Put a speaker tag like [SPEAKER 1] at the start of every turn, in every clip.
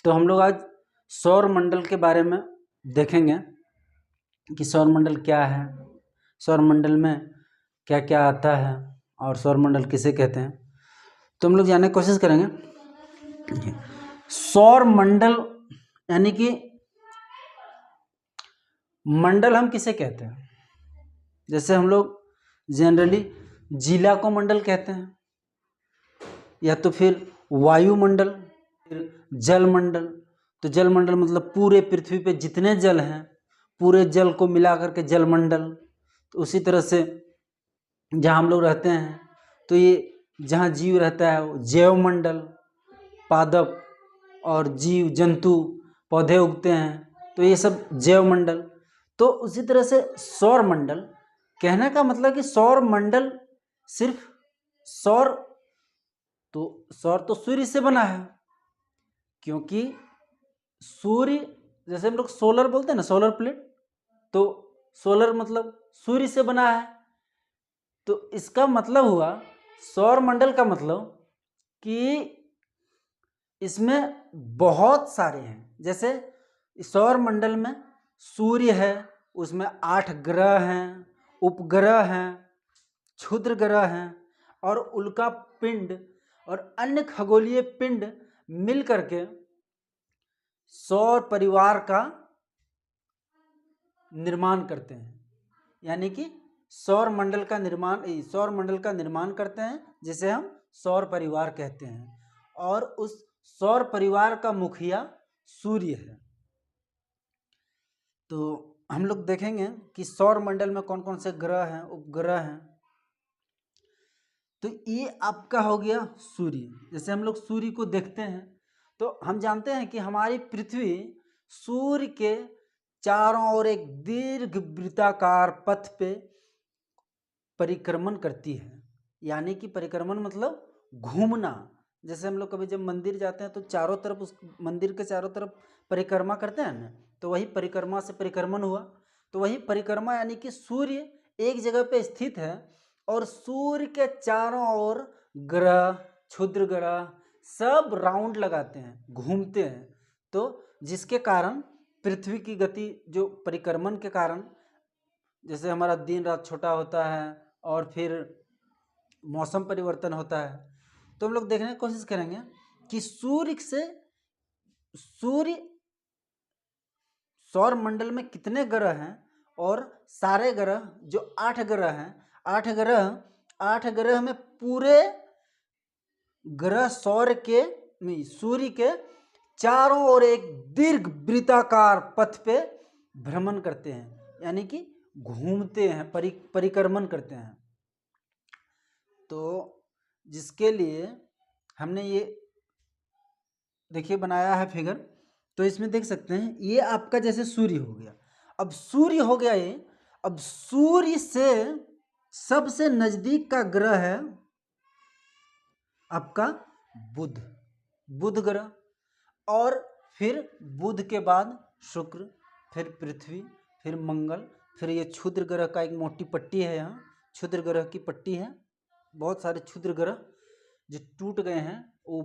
[SPEAKER 1] तो हम लोग आज सौर मंडल के बारे में देखेंगे कि सौर मंडल क्या है, सौर मंडल में क्या क्या आता है और सौर मंडल किसे कहते हैं। तो हम लोग जानने की कोशिश करेंगे। सौर मंडल यानी कि मंडल हम किसे कहते हैं, जैसे हम लोग जनरली जिला को मंडल कहते हैं, या तो फिर वायुमंडल, फिर जलमंडल। तो जलमंडल मतलब पूरे पृथ्वी पे जितने जल हैं पूरे जल को मिला करके जलमंडल। तो उसी तरह से जहाँ हम लोग रहते हैं तो ये जहाँ जीव रहता है वो जैवमंडल, पादप और जीव जंतु पौधे उगते हैं तो ये सब जैवमंडल। तो उसी तरह से सौर मंडल, कहने का मतलब कि सौर मंडल सिर्फ सौर तो सूर्य से बना है, क्योंकि सूर्य जैसे हम लोग सोलर बोलते हैं ना, सोलर प्लेट, तो सोलर मतलब सूर्य से बना है। तो इसका मतलब हुआ सौर मंडल का मतलब कि इसमें बहुत सारे हैं। जैसे सौर मंडल में सूर्य है, उसमें 8 ग्रह हैं, उपग्रह हैं, क्षुद्र ग्रह हैं और उल्का पिंड और अन्य खगोलीय पिंड मिल करके सौर परिवार का निर्माण करते हैं। यानी कि सौर मंडल का निर्माण करते हैं, जिसे हम सौर परिवार कहते हैं। और उस सौर परिवार का मुखिया सूर्य है। तो हम लोग देखेंगे कि सौर मंडल में कौन कौन से ग्रह हैं, उपग्रह हैं। तो ये आपका हो गया सूर्य। जैसे हम लोग सूर्य को देखते हैं तो हम जानते हैं कि हमारी पृथ्वी सूर्य के चारों ओर एक दीर्घ वृत्ताकार पथ पे परिक्रमण करती है। यानी कि परिक्रमण मतलब घूमना। जैसे हम लोग कभी जब मंदिर जाते हैं तो चारों तरफ, उस मंदिर के चारों तरफ परिक्रमा करते हैं ना, तो वही परिक्रमा से परिक्रमण हुआ। तो वही परिक्रमा यानी कि सूर्य एक जगह पे स्थित है और सूर्य के चारों ओर ग्रह, क्षुद्र ग्रह सब राउंड लगाते हैं, घूमते हैं। तो जिसके कारण पृथ्वी की गति, जो परिक्रमण के कारण जैसे हमारा दिन रात छोटा होता है और फिर मौसम परिवर्तन होता है। तो हम लोग देखने की कोशिश करेंगे कि सूर्य सौर मंडल में कितने ग्रह हैं और सारे ग्रह जो 8 ग्रह हैं, 8 ग्रह में पूरे ग्रह सूर्य के चारों ओर एक दीर्घ वृत्ताकार पथ पे भ्रमण करते हैं, यानी कि घूमते हैं, परिक्रमण करते हैं। तो जिसके लिए हमने ये देखिए बनाया है फिगर। तो इसमें देख सकते हैं ये आपका जैसे सूर्य हो गया। अब सूर्य हो गया ये, अब सूर्य से सबसे नजदीक का ग्रह है आपका बुध ग्रह, और फिर बुध के बाद शुक्र, फिर पृथ्वी, फिर मंगल, फिर ये क्षुद्र ग्रह का एक मोटी पट्टी है, यहाँ क्षुद्र ग्रह की पट्टी है, बहुत सारे क्षुद्र ग्रह जो टूट गए हैं वो।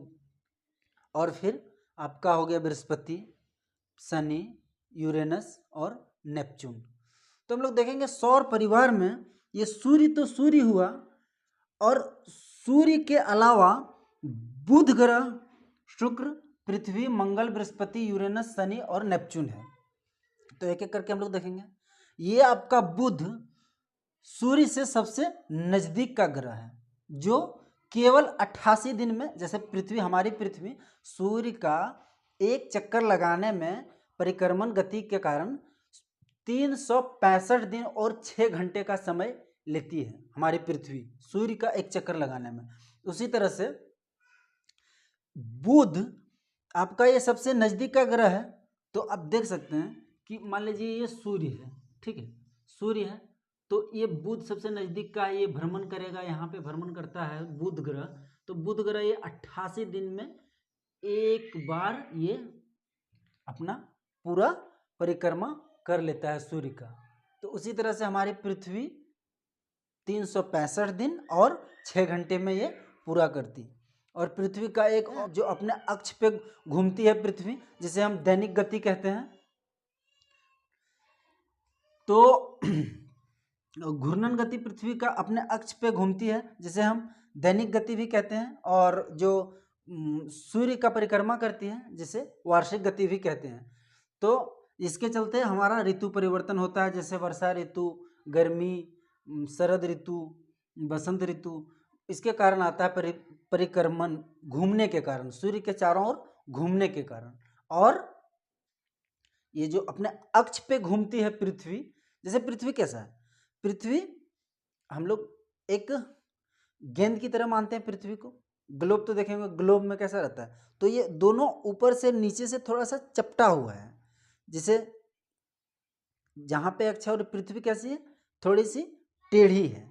[SPEAKER 1] और फिर आपका हो गया बृहस्पति, शनि, यूरेनस और नेपच्यून। तो हम लोग देखेंगे सौर परिवार में ये सूर्य तो सूर्य हुआ, और सूर्य के अलावा बुध ग्रह, शुक्र, पृथ्वी, मंगल, बृहस्पति, यूरेनस, शनि और नेपच्यून है। तो एक एक करके हम लोग देखेंगे। ये आपका बुध सूर्य से सबसे नजदीक का ग्रह है, जो केवल 88 दिन में, जैसे हमारी पृथ्वी सूर्य का एक चक्कर लगाने में परिक्रमण गति के कारण 365 दिन और 6 घंटे का समय लेती है हमारी पृथ्वी सूर्य का एक चक्कर लगाने में। उसी तरह से बुध आपका ये सबसे नजदीक का ग्रह है। तो आप देख सकते हैं कि मान लीजिए ये सूर्य है, ठीक है, सूर्य है, तो ये बुध सबसे नजदीक का है, ये भ्रमण करेगा, यहाँ पे भ्रमण करता है बुध ग्रह। तो बुध ग्रह ये 88 दिन में एक बार ये अपना पूरा परिक्रमा कर लेता है सूर्य का। तो उसी तरह से हमारी पृथ्वी 365 दिन और 6 घंटे में ये पूरा करती। और पृथ्वी का एक जो अपने अक्ष पे घूमती है पृथ्वी, जिसे हम दैनिक गति कहते हैं। तो घूर्णन गति पृथ्वी का अपने अक्ष पे घूमती है, जिसे हम दैनिक गति भी कहते हैं। और जो सूर्य का परिक्रमा करती है, जिसे वार्षिक गति भी कहते हैं। तो इसके चलते हमारा ऋतु परिवर्तन होता है, जैसे वर्षा ऋतु, गर्मी, शरद ऋतु, बसंत ऋतु। इसके कारण आता है परिक्रमण, घूमने के कारण, सूर्य के चारों ओर घूमने के कारण। और ये जो अपने अक्ष पे घूमती है पृथ्वी, जैसे पृथ्वी कैसा है, पृथ्वी हम लोग एक गेंद की तरह मानते हैं पृथ्वी को। ग्लोब तो देखेंगे, ग्लोब में कैसा रहता है, तो ये दोनों ऊपर से नीचे से थोड़ा सा चपटा हुआ है, जिसे जहाँ पे अक्ष है, और पृथ्वी कैसी है, थोड़ी सी टेढ़ी है,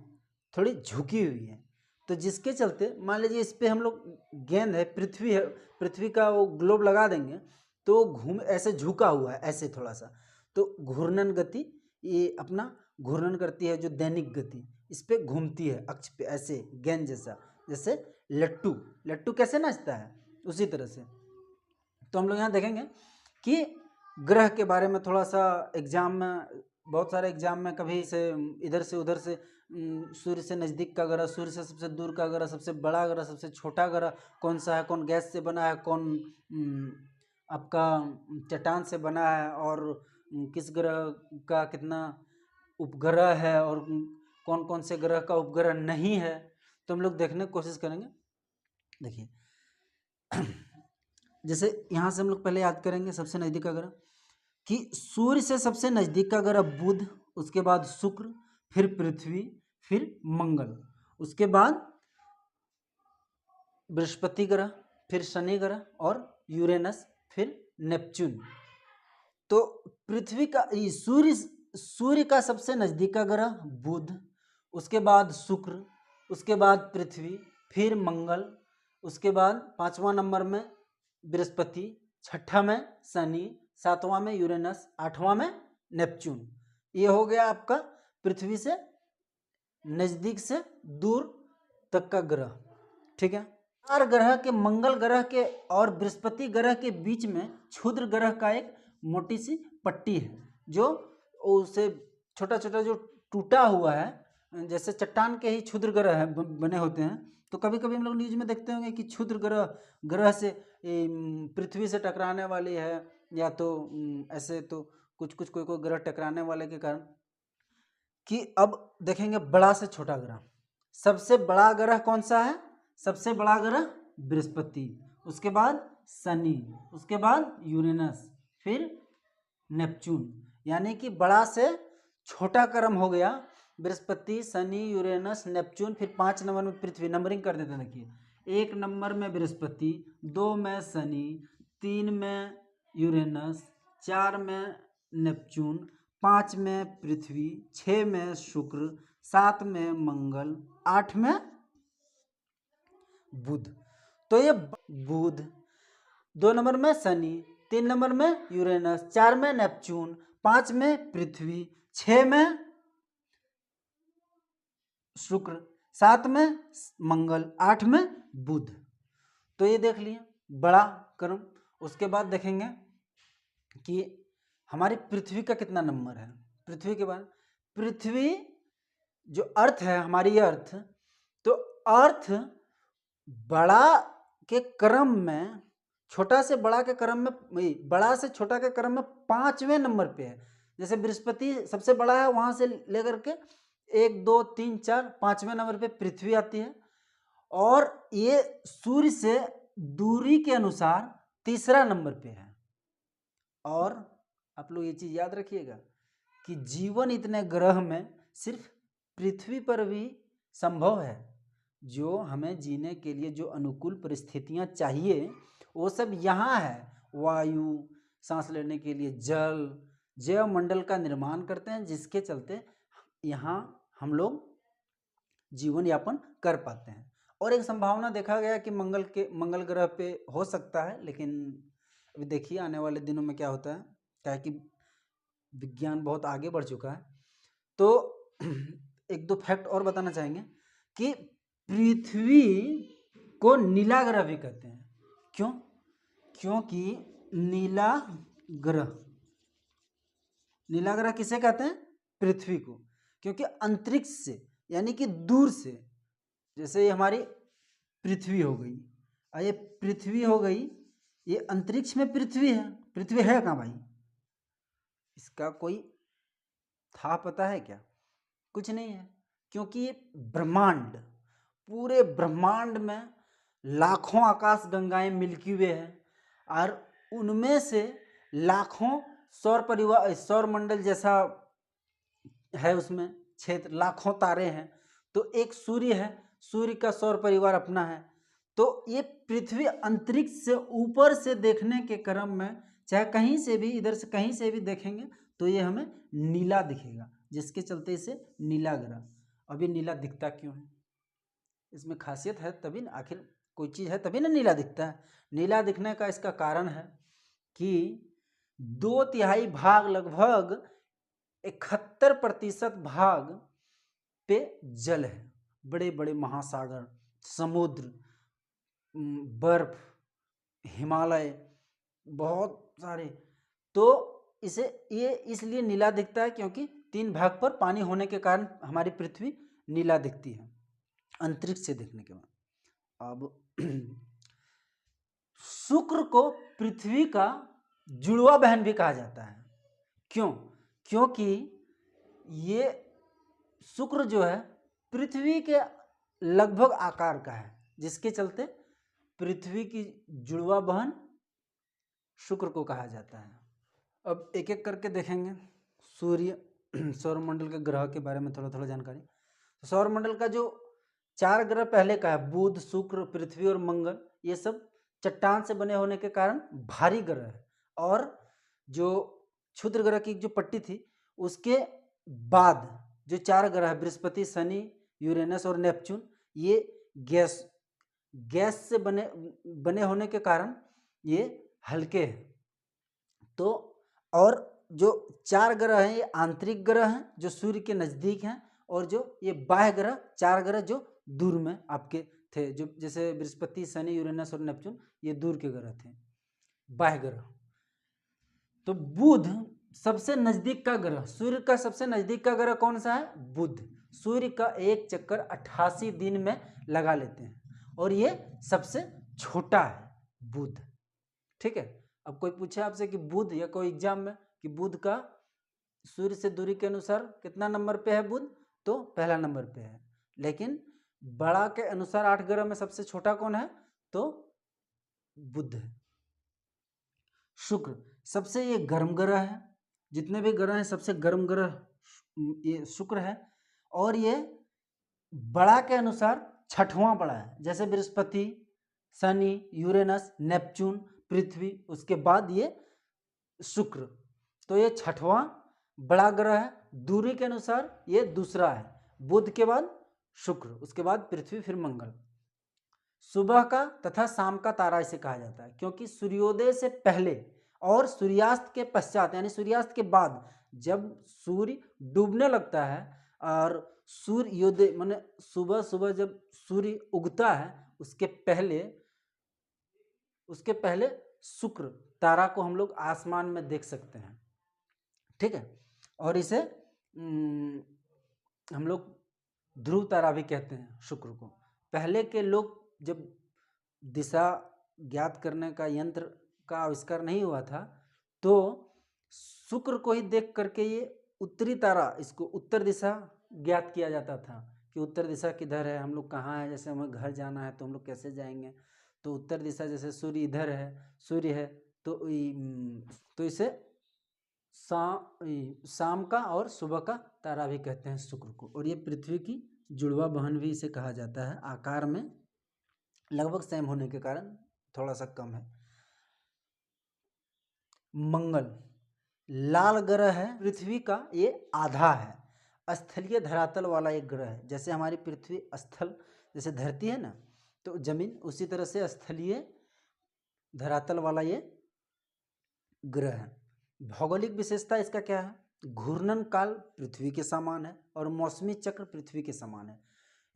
[SPEAKER 1] थोड़ी झुकी हुई है। तो जिसके चलते मान लीजिए इस पे हम लोग गेंद है, पृथ्वी है, पृथ्वी का वो ग्लोब लगा देंगे तो घूम ऐसे झुका हुआ है, ऐसे थोड़ा सा। तो घूर्णन गति ये अपना घूर्णन करती है, जो दैनिक गति इस पे घूमती है अक्ष पे, ऐसे गेंद जैसा। जैसे लट्टू, लट्टू कैसे नाचता है, उसी तरह से। तो हम लोग यहाँ देखेंगे कि ग्रह के बारे में थोड़ा सा एग्जाम में, बहुत सारे एग्जाम में कभी से इधर से उधर से, सूर्य से नज़दीक का ग्रह, सूर्य से सबसे दूर का ग्रह, सबसे बड़ा ग्रह, सबसे छोटा ग्रह कौन सा है, कौन गैस से बना है, कौन आपका चट्टान से बना है, और किस ग्रह का कितना उपग्रह है, और कौन कौन से ग्रह का उपग्रह नहीं है, तो हम लोग देखने की कोशिश करेंगे। देखिए जैसे यहाँ से हम लोग पहले याद करेंगे सबसे नज़दीक का ग्रह, कि सूर्य से सबसे नज़दीक का ग्रह बुध, उसके बाद शुक्र, फिर पृथ्वी, फिर मंगल, उसके बाद बृहस्पति ग्रह, फिर शनि ग्रह, और यूरेनस, फिर नेपच्यून। तो पृथ्वी का सूर्य का सबसे नज़दीक का ग्रह बुध, उसके बाद शुक्र, उसके बाद पृथ्वी, फिर मंगल, उसके बाद 5वां नंबर में बृहस्पति, 6ठा में शनि, 7वां में यूरेनस, 8वां में नेपच्यून। ये हो गया आपका पृथ्वी से नज़दीक से दूर तक का ग्रह। ठीक है। 4 ग्रह के, मंगल ग्रह के और बृहस्पति ग्रह के बीच में क्षुद्र ग्रह का एक मोटी सी पट्टी है, जो उसे छोटा छोटा जो टूटा हुआ है, जैसे चट्टान के ही क्षुद्र ग्रह है बने होते हैं। तो कभी कभी हम लोग न्यूज में देखते होंगे कि क्षुद्र ग्रह से पृथ्वी से टकराने वाली है, या तो ऐसे तो कुछ कुछ कोई कोई ग्रह टकराने वाले के कारण। कि अब देखेंगे बड़ा से छोटा ग्रह, सबसे बड़ा ग्रह कौन सा है, सबसे बड़ा ग्रह बृहस्पति, उसके बाद शनि, उसके बाद यूरेनस, फिर नेपच्यून। यानी कि बड़ा से छोटा क्रम हो गया, बृहस्पति, शनि, यूरेनस, नेपच्यून, फिर 5 नंबर में पृथ्वी। नंबरिंग कर देते हैं। देखिए 1 नंबर में बृहस्पति, 2 में शनि, 3 में यूरेनस, 4 में नेपच्यून, 5 में पृथ्वी, 6 में शुक्र, 7 में मंगल, 8 में बुध। तो ये बुध, 2 नंबर में शनि, 3 नंबर में यूरेनस, 4 में नेपच्यून, 5 में पृथ्वी, 6 में शुक्र, 7 में मंगल, 8 में बुध। तो ये देख लिए बड़ा क्रम। उसके बाद देखेंगे कि हमारी पृथ्वी का कितना नंबर है। पृथ्वी के बाद पृथ्वी जो अर्थ है, हमारी अर्थ, तो अर्थ बड़ा के क्रम में, छोटा से बड़ा के क्रम में, बड़ा से छोटा के क्रम में 5वें नंबर पे है। जैसे बृहस्पति सबसे बड़ा है, वहां से लेकर के 1 2 3 4 5वें नंबर पे पृथ्वी आती है। और ये सूर्य से दूरी के अनुसार तीसरा नंबर पे है। और आप लोग ये चीज याद रखिएगा कि जीवन इतने ग्रह में सिर्फ पृथ्वी पर भी संभव है। जो हमें जीने के लिए जो अनुकूल परिस्थितियां चाहिए वो सब यहाँ है। वायु, सांस लेने के लिए जल, जैव मंडल का निर्माण करते हैं, जिसके चलते यहाँ हम लोग जीवन यापन कर पाते हैं। और एक संभावना देखा गया कि मंगल ग्रह पे हो सकता है, लेकिन अभी देखिए आने वाले दिनों में क्या होता है, क्या है कि विज्ञान बहुत आगे बढ़ चुका है। तो 1 2 फैक्ट और बताना चाहेंगे कि पृथ्वी को नीला ग्रह भी कहते हैं। क्यों? क्योंकि नीला ग्रह किसे कहते हैं? पृथ्वी को। क्योंकि अंतरिक्ष से यानी कि दूर से, जैसे ये हमारी पृथ्वी हो गई, और ये पृथ्वी हो गई, ये अंतरिक्ष में पृथ्वी है। पृथ्वी है कहाँ भाई? इसका कोई था पता है क्या? कुछ नहीं है। क्योंकि ये ब्रह्मांड, पूरे ब्रह्मांड में लाखों आकाश गंगाएं मिल्की वे हैं, और उनमें से लाखों सौर मंडल जैसा है, उसमें क्षेत्र लाखों तारे हैं। तो एक सूर्य है, सूर्य का सौर परिवार अपना है। तो ये पृथ्वी अंतरिक्ष से ऊपर से देखने के क्रम में, चाहे कहीं से भी, इधर से कहीं से भी देखेंगे तो ये हमें नीला दिखेगा, जिसके चलते इसे नीला ग्रह। अभी नीला दिखता क्यों है? इसमें खासियत है तभी ना, आखिर कोई चीज़ है तभी ना नीला दिखता है। नीला दिखने का इसका कारण है कि 2/3 भाग, लगभग 71% भाग पे जल है। बड़े बड़े महासागर, समुद्र, बर्फ, हिमालय, बहुत सारे। तो इसे ये इसलिए नीला दिखता है क्योंकि 3 भाग पर पानी होने के कारण हमारी पृथ्वी नीला दिखती है अंतरिक्ष से देखने के बाद। अब शुक्र को पृथ्वी का जुड़वा बहन भी कहा जाता है। क्यों? क्योंकि ये शुक्र जो है पृथ्वी के लगभग आकार का है, जिसके चलते पृथ्वी की जुड़वा बहन शुक्र को कहा जाता है। अब एक एक करके देखेंगे सूर्य, सौरमंडल के ग्रह के बारे में थोड़ा थोड़ा जानकारी। तो सौरमंडल का जो 4 ग्रह पहले का है, बुध, शुक्र, पृथ्वी और मंगल, ये सब चट्टान से बने होने के कारण भारी ग्रह है। और जो क्षुद्र ग्रह की जो पट्टी थी, उसके बाद जो 4 ग्रह है, बृहस्पति, शनि, यूरेनस और नेपच्यून, ये गैस से बने होने के कारण ये हल्के हैं। तो और जो 4 ग्रह हैं, ये आंतरिक ग्रह हैं जो सूर्य के नज़दीक हैं, और जो ये बाह्य ग्रह 4 ग्रह जो दूर में आपके थे, जो जैसे बृहस्पति, शनि, यूरेनस और नेपच्यून, ये दूर के ग्रह थे, बाह्य ग्रह। तो बुध सबसे नजदीक का ग्रह, सूर्य का सबसे नजदीक का ग्रह कौन सा है? बुध। सूर्य का एक चक्कर 88 दिन में लगा लेते हैं, और ये सबसे छोटा है बुध। ठीक है। अब कोई पूछे आपसे कि बुध, या कोई एग्जाम में कि बुध का सूर्य से दूरी के अनुसार कितना नंबर पे है बुध, तो पहला नंबर पे है। लेकिन बड़ा के अनुसार 8 ग्रह में सबसे छोटा कौन है? तो बुध है। शुक्र सबसे ये गर्म ग्रह है, जितने भी ग्रह हैं सबसे गर्म ग्रह ये शुक्र है, और ये बड़ा के अनुसार 6वां बड़ा है। जैसे बृहस्पति, शनि, यूरेनस, नेपच्यून, पृथ्वी, उसके बाद ये शुक्र, तो ये 6वां बड़ा ग्रह है। दूरी के अनुसार ये दूसरा है, बुध के बाद शुक्र, उसके बाद पृथ्वी, फिर मंगल। सुबह का तथा शाम का तारा इसे कहा जाता है, क्योंकि सूर्योदय से पहले और सूर्यास्त के पश्चात, यानी सूर्यास्त के बाद, जब सूर्य डूबने लगता है और सूर्योदय माने सुबह सुबह जब सूर्य उगता है, उसके पहले शुक्र तारा को हम लोग आसमान में देख सकते हैं। ठीक है। और इसे हम लोग ध्रुव तारा भी कहते हैं शुक्र को। पहले के लोग जब दिशा ज्ञात करने का यंत्र का आविष्कार नहीं हुआ था, तो शुक्र को ही देख करके ये उत्तरी तारा, इसको उत्तर दिशा ज्ञात किया जाता था कि उत्तर दिशा किधर है, हम लोग कहाँ है। जैसे हमें घर जाना है तो हम लोग कैसे जाएंगे, तो उत्तर दिशा, जैसे सूर्य इधर है, सूर्य है, तो इसे शाम का और सुबह का तारा भी कहते हैं शुक्र को। और ये पृथ्वी की जुड़वा बहन भी इसे कहा जाता है। आकार में लगभग सेम होने के कारण थोड़ा सा कम है। मंगल लाल ग्रह है, पृथ्वी का ये आधा है, स्थलीय धरातल वाला एक ग्रह है। जैसे हमारी पृथ्वी स्थल, जैसे धरती है ना, तो जमीन, उसी तरह से स्थलीय धरातल वाला ये ग्रह है। भौगोलिक विशेषता इसका क्या है? घूर्णन काल पृथ्वी के समान है, और मौसमी चक्र पृथ्वी के समान है।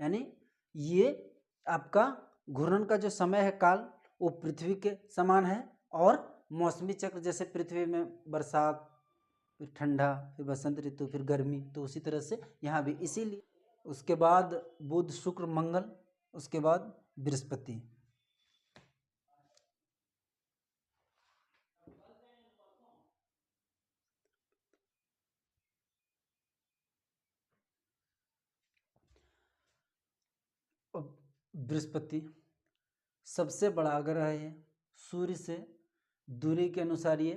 [SPEAKER 1] यानी ये आपका घूर्णन का जो समय है काल वो पृथ्वी के समान है, और मौसमी चक्र जैसे पृथ्वी में बरसात, फिर ठंडा, फिर बसंत ऋतु, फिर गर्मी, तो उसी तरह से यहाँ भी। इसीलिए उसके बाद बुध शुक्र मंगल, उसके बाद बृहस्पति। बृहस्पति सबसे बड़ा ग्रह है, सूर्य से दूरी के अनुसार ये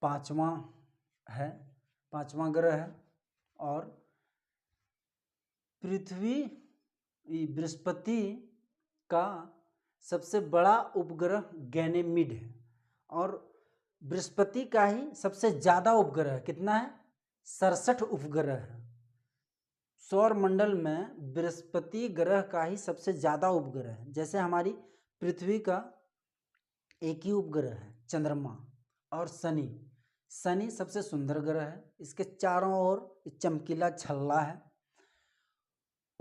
[SPEAKER 1] पांचवा है, पांचवा ग्रह है। और पृथ्वी बृहस्पति का सबसे बड़ा उपग्रह गैनेमिड है, और बृहस्पति का ही सबसे ज़्यादा उपग्रह कितना है, 67 उपग्रह है। सौर मंडल में बृहस्पति ग्रह का ही सबसे ज़्यादा उपग्रह है। जैसे हमारी पृथ्वी का एक ही उपग्रह है चंद्रमा, और शनि। शनि सबसे सुंदर ग्रह है, इसके चारों ओर चमकीला छल्ला है।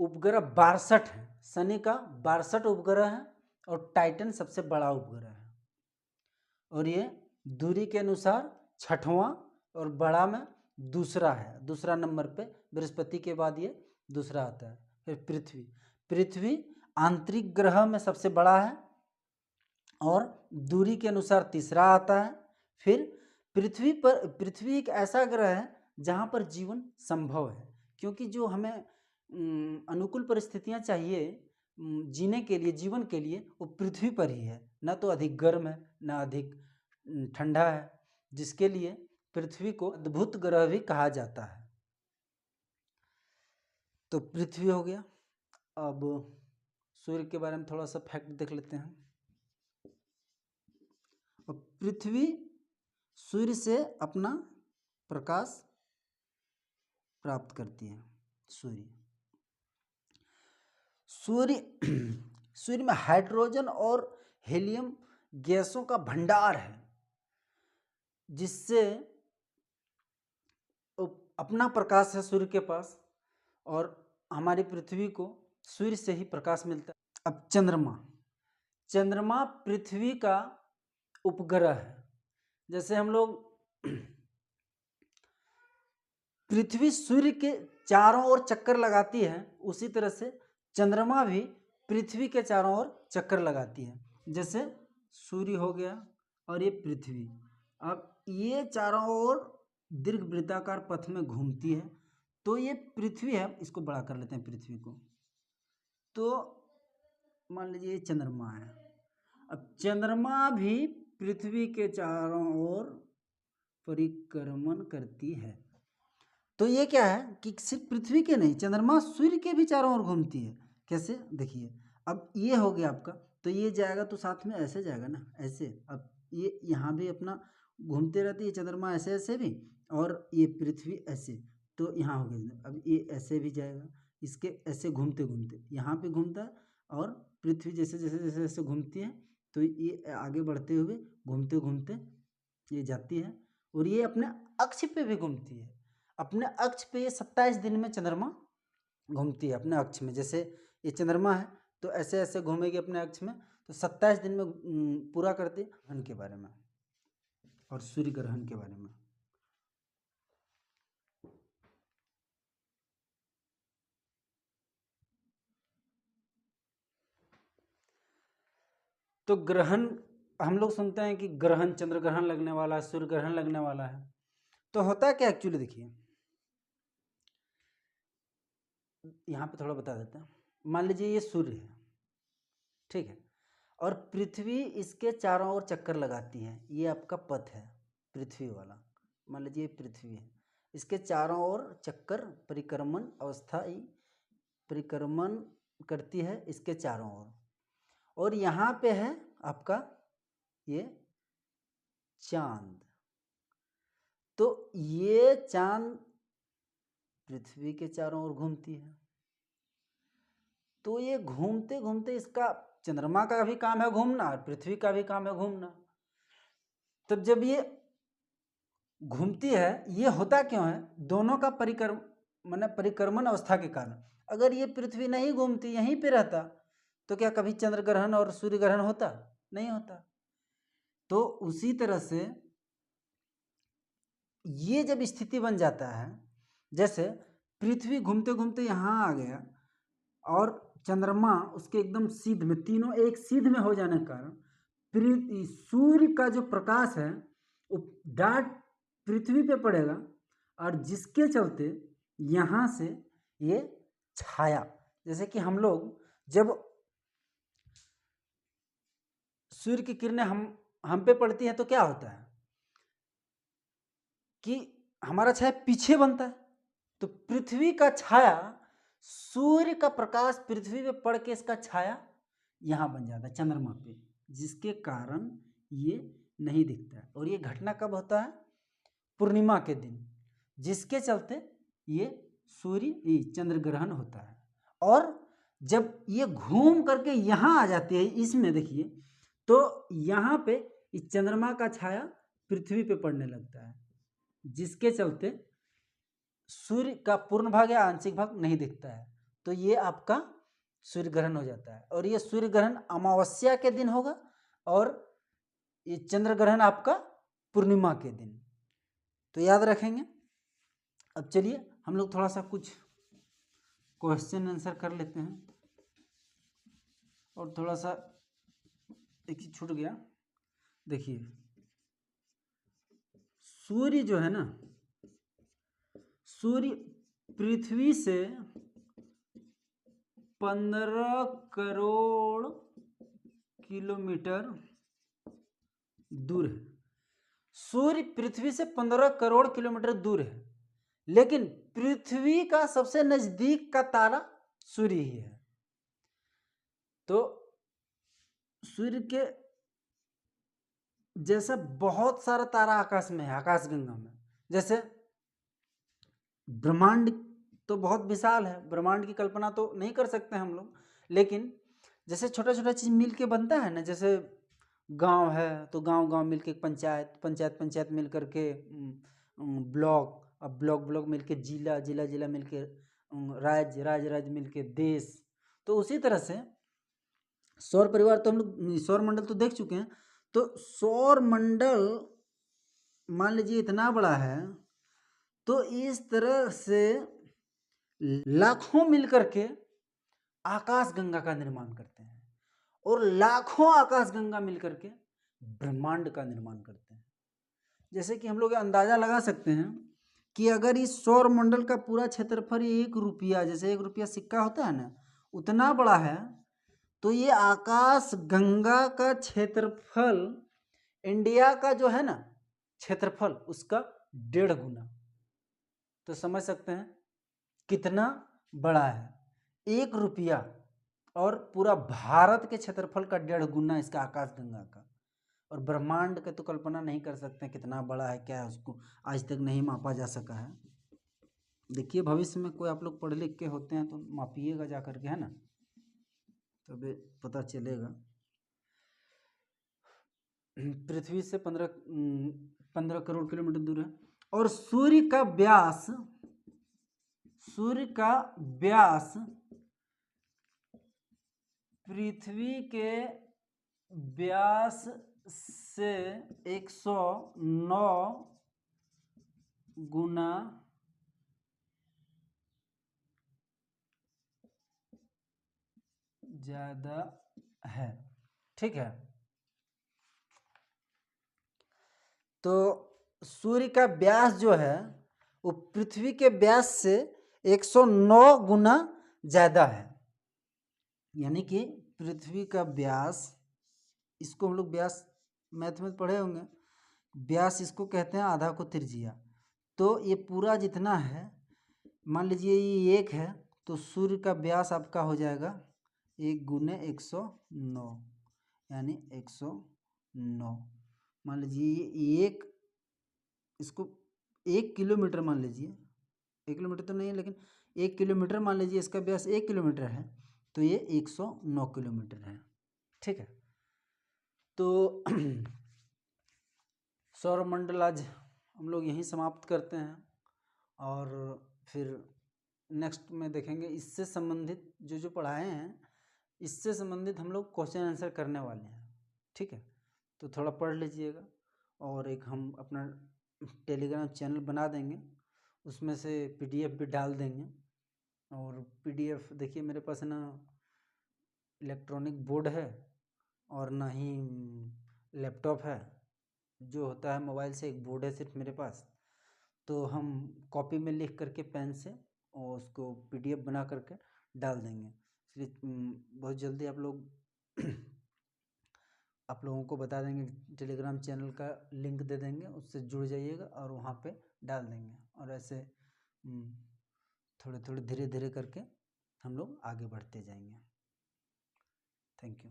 [SPEAKER 1] उपग्रह 62 है, शनि का 62 उपग्रह है, और टाइटन सबसे बड़ा उपग्रह है। और ये दूरी के अनुसार छठवां और बड़ा में दूसरा है, दूसरा नंबर पे बृहस्पति के बाद ये दूसरा आता है। फिर पृथ्वी, पृथ्वी आंतरिक ग्रह में सबसे बड़ा है, और दूरी के अनुसार तीसरा आता है। फिर पृथ्वी एक ऐसा ग्रह है जहाँ पर जीवन संभव है, क्योंकि जो हमें अनुकूल परिस्थितियाँ चाहिए जीने के लिए, जीवन के लिए, वो पृथ्वी पर ही है। न तो अधिक गर्म है, न अधिक ठंडा है, जिसके लिए पृथ्वी को अद्भुत ग्रह भी कहा जाता है। तो पृथ्वी हो गया। अब सूर्य के बारे में थोड़ा सा फैक्ट देख लेते हैं। अब पृथ्वी सूर्य से अपना प्रकाश प्राप्त करती है। सूर्य में हाइड्रोजन और हीलियम गैसों का भंडार है, जिससे अपना प्रकाश है सूर्य के पास, और हमारी पृथ्वी को सूर्य से ही प्रकाश मिलता है। अब चंद्रमा पृथ्वी का उपग्रह है। जैसे हम लोग पृथ्वी सूर्य के चारों ओर चक्कर लगाती है, उसी तरह से चंद्रमा भी पृथ्वी के चारों ओर चक्कर लगाती है। जैसे सूर्य हो गया और ये पृथ्वी, अब ये चारों ओर दीर्घ वृत्ताकार पथ में घूमती है। तो ये पृथ्वी है, इसको बड़ा कर लेते हैं पृथ्वी को। तो मान लीजिए ये चंद्रमा है। अब चंद्रमा भी पृथ्वी के चारों ओर परिक्रमण करती है। तो ये क्या है कि सिर्फ पृथ्वी के नहीं, चंद्रमा सूर्य के भी चारों ओर घूमती है। कैसे, देखिए, अब ये हो गया आपका, तो ये जाएगा तो साथ में ऐसे जाएगा ना, ऐसे। अब ये यहाँ भी अपना घूमते रहती है चंद्रमा, ऐसे ऐसे भी, और ये पृथ्वी ऐसे। तो यहाँ हो गया, अब ये ऐसे भी जाएगा, इसके ऐसे घूमते घूमते यहाँ पे घूमता है, और पृथ्वी जैसे जैसे जैसे जैसे घूमती है, तो ये आगे बढ़ते हुए घूमते घूमते ये जाती है, और ये अपने अक्ष पे भी घूमती है। अपने अक्ष पे ये 27 दिन में चंद्रमा घूमती है अपने अक्ष में। जैसे ये चंद्रमा है तो ऐसे ऐसे घूमेगी अपने अक्ष में, तो 27 दिन में पूरा करती है। ग्रहण के बारे में और सूर्य ग्रहण के बारे में। तो ग्रहण हम लोग सुनते हैं कि ग्रहण, चंद्र ग्रहण लगने वाला है, सूर्य ग्रहण लगने वाला है। तो होता क्या एक्चुअली, देखिए यहाँ पे थोड़ा बता देते हैं। मान लीजिए ये सूर्य है, ठीक है, और पृथ्वी इसके चारों ओर चक्कर लगाती है। ये आपका पथ है पृथ्वी वाला, मान लीजिए पृथ्वी है, इसके चारों ओर चक्कर परिक्रमण परिक्रमण करती है इसके चारों ओर। और यहाँ पे है आपका ये चांद। तो ये चांद पृथ्वी के चारों ओर घूमती है। तो ये घूमते घूमते, इसका चंद्रमा का भी काम है घूमना और पृथ्वी का भी काम है घूमना। तब जब ये घूमती है, ये होता क्यों है, दोनों का परिक्रमण अवस्था के कारण। अगर ये पृथ्वी नहीं घूमती, यहीं पे रहता, तो क्या कभी चंद्र ग्रहण और सूर्य ग्रहण होता? नहीं होता। तो उसी तरह से ये जब स्थिति बन जाता है, जैसे पृथ्वी घूमते घूमते यहाँ आ गया और चंद्रमा उसके एकदम सीध में, तीनों एक सीध में हो जाने के कारण सूर्य का जो प्रकाश है वो डार्ट पृथ्वी पे पड़ेगा, और जिसके चलते यहाँ से ये छाया, जैसे कि हम लोग जब सूर्य की किरणें हम पे पड़ती हैं तो क्या होता है कि हमारा छाया पीछे बनता है। तो पृथ्वी का छाया, सूर्य का प्रकाश पृथ्वी पे पड़ के इसका छाया यहाँ बन जाता है चंद्रमा पे, जिसके कारण ये नहीं दिखता है। और ये घटना कब होता है? पूर्णिमा के दिन, जिसके चलते ये सूर्य चंद्र ग्रहण होता है। और जब ये घूम करके यहाँ आ जाती है, इसमें देखिए तो यहाँ पे इस चंद्रमा का छाया पृथ्वी पे पड़ने लगता है, जिसके चलते सूर्य का पूर्ण भाग या आंशिक भाग नहीं दिखता है। तो ये आपका सूर्य ग्रहण हो जाता है। और ये सूर्य ग्रहण अमावस्या के दिन होगा और ये चंद्र ग्रहण आपका पूर्णिमा के दिन। तो याद रखेंगे। अब चलिए हम लोग थोड़ा सा कुछ क्वेश्चन आंसर कर लेते हैं। और थोड़ा सा एक ही छूट गया, देखिए सूर्य जो है ना, सूर्य पृथ्वी से 15 करोड़ किलोमीटर दूर है। सूर्य पृथ्वी से 15 करोड़ किलोमीटर दूर है, लेकिन पृथ्वी का सबसे नजदीक का तारा सूर्य ही है। तो सूर्य के जैसा बहुत सारा तारा आकाश में है, आकाशगंगा में। जैसे ब्रह्मांड तो बहुत विशाल है, ब्रह्मांड की कल्पना तो नहीं कर सकते हम लोग, लेकिन जैसे छोटा छोटा चीज मिल के बनता है ना, जैसे गांव है तो गांव गांव मिल के पंचायत, पंचायत पंचायत मिल करके ब्लॉक, अब ब्लॉक ब्लॉक मिल के जिला, जिला जिला मिल के राज्य, राज्य राज्य मिल के देश। तो उसी तरह से सौर परिवार तो हम लोग सौर मंडल तो देख चुके हैं। तो सौर मंडल मान लीजिए इतना बड़ा है, तो इस तरह से लाखों मिल करके आकाश गंगा का निर्माण करते हैं, और लाखों आकाश गंगा मिल करके ब्रह्मांड का निर्माण करते हैं। जैसे कि हम लोग अंदाजा लगा सकते हैं कि अगर इस सौर मंडल का पूरा क्षेत्रफल 1 रुपया, जैसे 1 रुपया सिक्का होता है ना, उतना बड़ा है, तो ये आकाश गंगा का क्षेत्रफल इंडिया का जो है ना क्षेत्रफल, उसका 1.5 गुना। तो समझ सकते हैं कितना बड़ा है 1 रुपया, और पूरा भारत के क्षेत्रफल का 1.5 गुना इसका आकाश गंगा का। और ब्रह्मांड के तो कल्पना नहीं कर सकते कितना बड़ा है, क्या है, उसको आज तक नहीं मापा जा सका है। देखिए भविष्य में कोई आप लोग पढ़े लिख के होते हैं तो मापिएगा जा करके, है ना, तब पता चलेगा। पृथ्वी से 15 करोड़ किलोमीटर दूर है। और सूर्य का व्यास, सूर्य का व्यास पृथ्वी के व्यास से 109 गुना ज्यादा है। ठीक है, तो सूर्य का व्यास जो है वो पृथ्वी के व्यास से 109 गुना ज्यादा है। यानी कि पृथ्वी का व्यास, इसको हम लोग व्यास मैथ में पढ़े होंगे, व्यास इसको कहते हैं आधा को त्रिज्या। तो ये पूरा जितना है, मान लीजिए ये 1 है, तो सूर्य का व्यास आपका हो जाएगा 1 गुने 109, यानी 109। मान लीजिए ये 1, इसको 1 किलोमीटर मान लीजिए, 1 किलोमीटर तो नहीं है लेकिन 1 किलोमीटर मान लीजिए, इसका व्यास 1 किलोमीटर है, तो ये 109 किलोमीटर है। ठीक है, तो सौरमंडल आज हम लोग यहीं समाप्त करते हैं, और फिर नेक्स्ट में देखेंगे इससे संबंधित जो जो पढ़ाए हैं इससे संबंधित हम लोग क्वेश्चन आंसर करने वाले हैं, ठीक है। तो थोड़ा पढ़ लीजिएगा। और एक हम अपना टेलीग्राम चैनल बना देंगे, उसमें से PDF भी डाल देंगे। और PDF देखिए मेरे पास ना इलेक्ट्रॉनिक बोर्ड है और ना ही लैपटॉप है। जो होता है मोबाइल से एक बोर्ड है सिर्फ मेरे पास। तो हम कॉपी में लिख करके पेन से और उसको PDF बना करके डाल देंगे। इसलिए बहुत जल्दी आप लोगों को बता देंगे। टेलीग्राम चैनल का लिंक दे देंगे, उससे जुड़ जाइएगा और वहाँ पे डाल देंगे। और ऐसे थोड़े थोड़े धीरे धीरे करके हम लोग आगे बढ़ते जाएंगे। Thank you.